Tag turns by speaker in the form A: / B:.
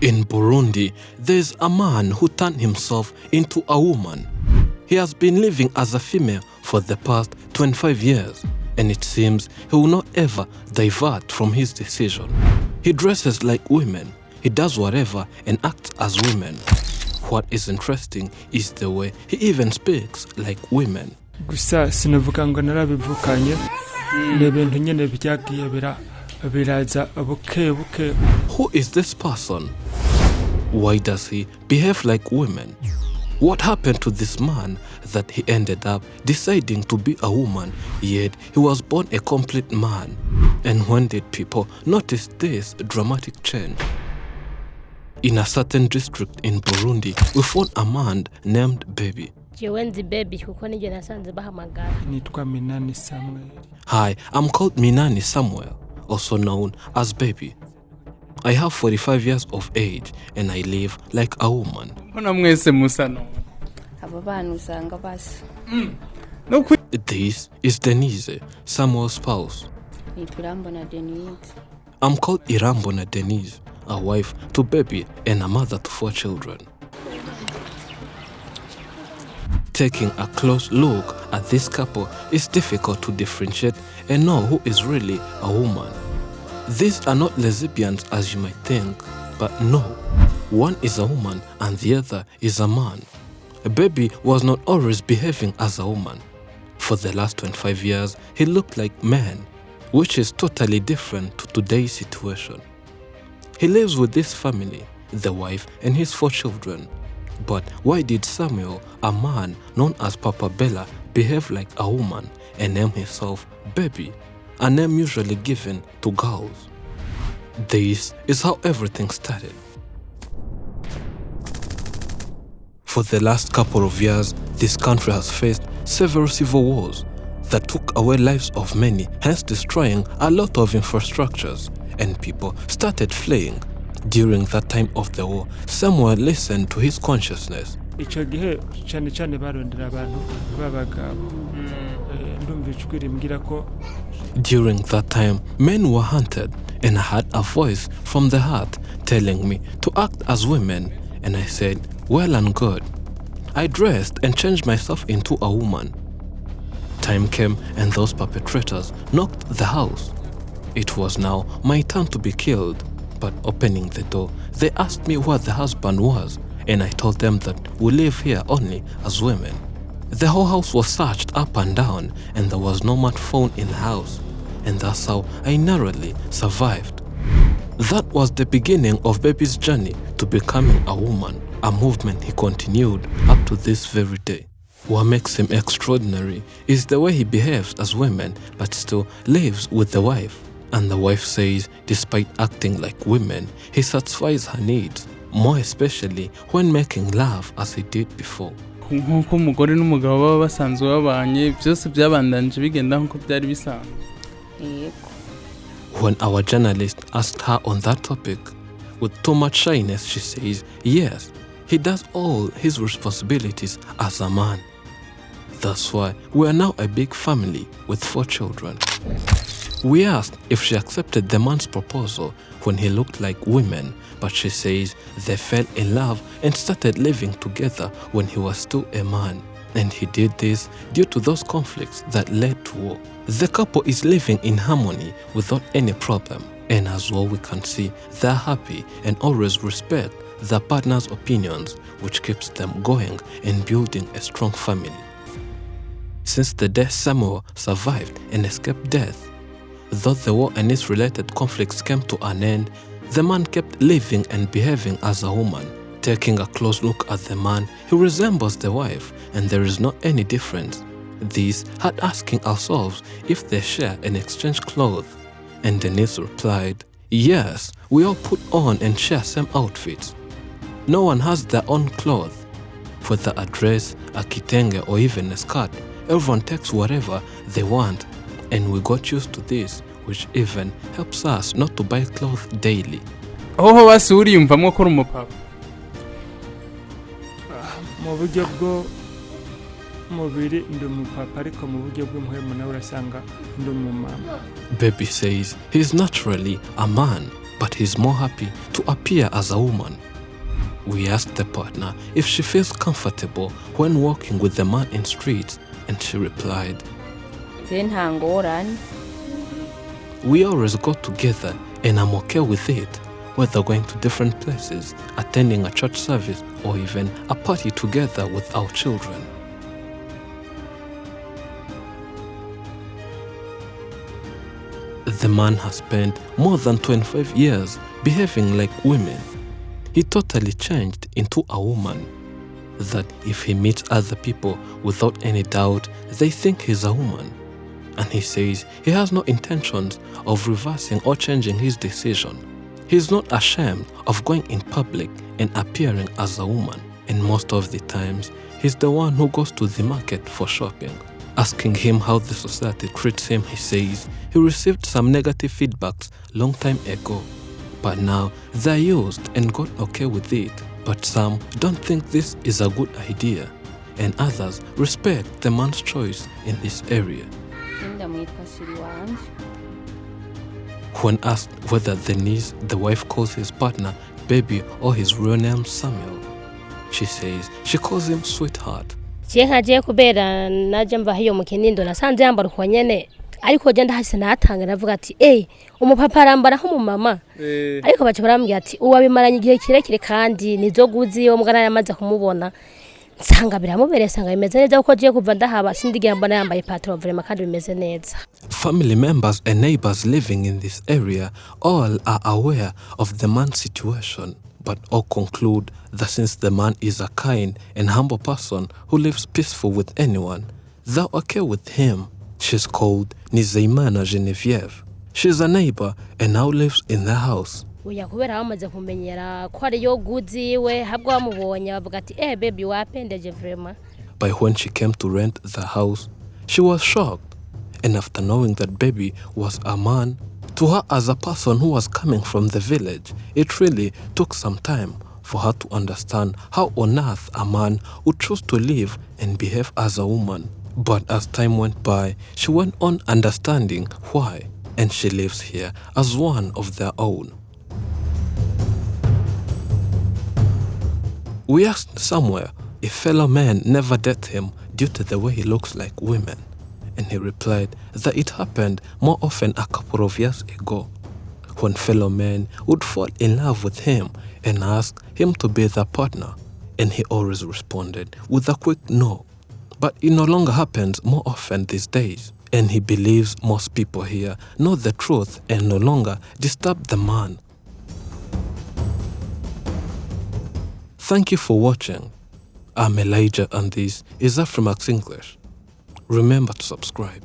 A: In Burundi, there's a man who turned himself into a woman. He has been living as a female for the past 25 years, and it seems he will not ever divert from his decision. He dresses like women, he does whatever and acts as women. What is interesting is the way he even speaks like women.
B: Gusa sinavuga ngo narabivukanye n'ibintu nyene byagiye biraza buke buke.
A: Who is this person? Why does he behave like women? What happened to this man that he ended up deciding to be a woman, yet he was born a complete man? And when did people notice this dramatic change? In a certain district in Burundi, we found a man named Baby. Hi, I'm called Minani Samuel, also known as Baby. I have 45 years of age and I live like a woman. This is Denise, Samuel's spouse. I'm called Irambona Denise, a wife to Baby and a mother to 4 children. Taking a close look at this couple, it's difficult to differentiate and know who is really a woman. These are not lesbians as you might think, but no. One is a woman and the other is a man. Baby was not always behaving as a woman. For the last 25 years, he looked like man, which is totally different to today's situation. He lives with this family, the wife and his 4 children. But why did Samuel, a man known as Papa Bella, behave like a woman and name himself Baby, a name usually given to girls? This is how everything started. For the last couple of years, this country has faced several civil wars that took away lives of many, hence destroying a lot of infrastructures, and people started fleeing. During That time of the war, Samuel listened to his consciousness.
B: During
A: that time, men were hunted, and I had a voice from the heart telling me to act as women, and I said, well and good. I dressed and changed myself into a woman. Time came and those perpetrators knocked the house. It was now my turn to be killed. But opening the door, they asked me where the husband was, and I told them that we live here only as women. The whole house was searched up and down, and there was no man found in the house, and that's how I narrowly survived. That was the beginning of Baby's journey to becoming a woman, a movement he continued up to this very day. What makes him extraordinary is the way he behaves as women, but still lives with the wife. And the wife says, despite acting like women, he satisfies her needs, more especially when making love as he did before. When our journalist asked her on that topic, with too much shyness, she says, yes, he does all his responsibilities as a man. That's why we are now a big family with 4 children. We asked if she accepted the man's proposal when he looked like women, but she says they fell in love and started living together when he was still a man. And he did this due to those conflicts that led to war. The couple is living in harmony without any problem. And as well we can see, they're happy and always respect their partner's opinions, which keeps them going and building a strong family. Since the day Samuel survived and escaped death, though the war and its related conflicts came to an end, the man kept living and behaving as a woman. Taking a close look at the man, he resembles the wife, and there is not any difference. This had asking ourselves if they share and exchange clothes. And Denise replied, yes, we all put on and share same outfits. No one has their own clothes. Whether a dress, a kitenge, or even a skirt, everyone takes whatever they want. And we got used to this, which even helps us not to buy clothes daily. Baby says he's naturally a man, but he's more happy to appear as a woman. We asked the partner if she feels comfortable when walking with the man in streets, and she replied, "We always go together and I'm okay with it, whether going to different places, attending a church service, or even a party together with our children." The man has spent more than 25 years behaving like women. He totally changed into a woman, that if he meets other people, without any doubt, they think he's a woman. And he says he has no intentions of reversing or changing his decision. He's not ashamed of going in public and appearing as a woman. And most of the times, he's the one who goes to the market for shopping. Asking him how the society treats him, he says he received some negative feedbacks long time ago, but now they're used and got okay with it. But some don't think this is a good idea, and others respect the man's choice in this area. When asked whether the wife calls his partner baby or his real name Samuel, she says she calls him sweetheart.
C: Nkagiye kubera naje mva hiyo mu Kinindo nasanze yambara uko nyene ariko je ndahise natanga navuga ati umupapa arambara nko mu mama ariko bace barambwira ati uwabimaranye igihe kirekire kandi nizo guzi wo mugana yamaze kumubona nsanga biramubereye sanga bimeze neza uko je kuva ndahaba sindigiye mbona yambaye patron vraiment kandi bimeze neza.
A: Family members and neighbors living in this area all are aware of the man's situation, but all conclude that since the man is a kind and humble person who lives peaceful with anyone, they're okay with him. She's called Nizeimana Genevieve. She's a neighbor and now lives in their house.
C: Uya kubera bamaze kumenyera ko ari yo guzi we habwo bamubonye bavuga ati baby wapendeje vraiment.
A: By when she came to rent the house, she was shocked, and after knowing that baby was a man, to her as a person who was coming from the village, it really took some time for her to understand how on earth a man would choose to live and behave as a woman. But as time went by, she went on understanding why, and she lives here as one of their own. We asked somewhere if fellow men never date him due to the way he looks like women, and he replied that it happened more often a couple of years ago, when fellow men would fall in love with him and ask him to be their partner, and he always responded with a quick no. But it no longer happens more often these days, and he believes most people here know the truth and no longer disturb the man. Thank you for watching. I'm Elijah and this is Afrimax English. Remember to subscribe.